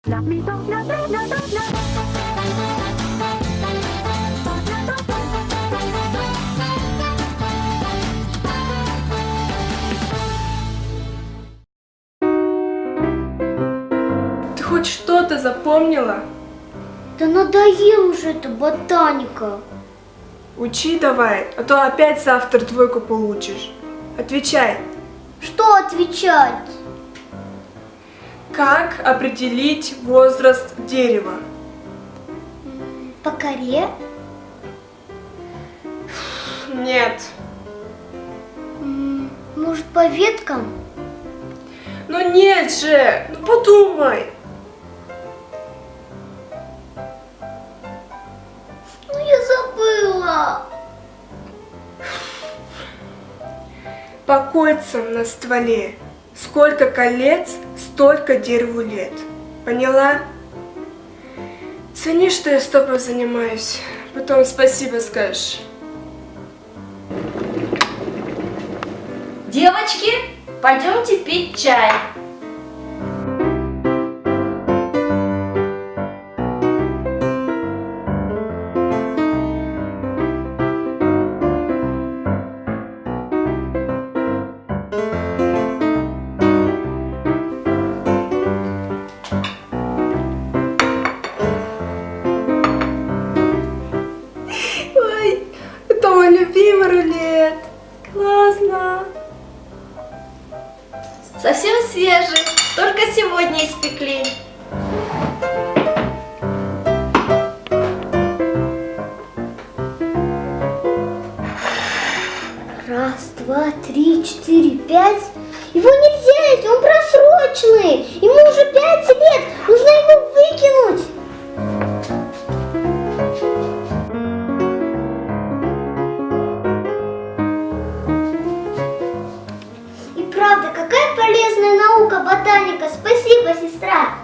Ты хоть что-то запомнила? Да надоела уже эта ботаника. Учи давай, а то опять завтра двойку получишь. Отвечай. Что отвечать? Как определить возраст дерева? По коре? Нет. Может, по веткам? Ну нет же, ну подумай. Ну я забыла. По кольцам на стволе. Сколько колец, столько дереву лет. Поняла? Цени, что я с тобой занимаюсь. Потом спасибо скажешь. Девочки, пойдемте пить чай. Ой, это мой любимый рулет. Классно. Совсем свежий, только сегодня испекли. Раз, два, три, четыре, пять. Его нельзя есть, он просроченный. Ему уже 5 лет. Нужно его выкинуть. И правда, какая полезная наука ботаника. Спасибо, сестра.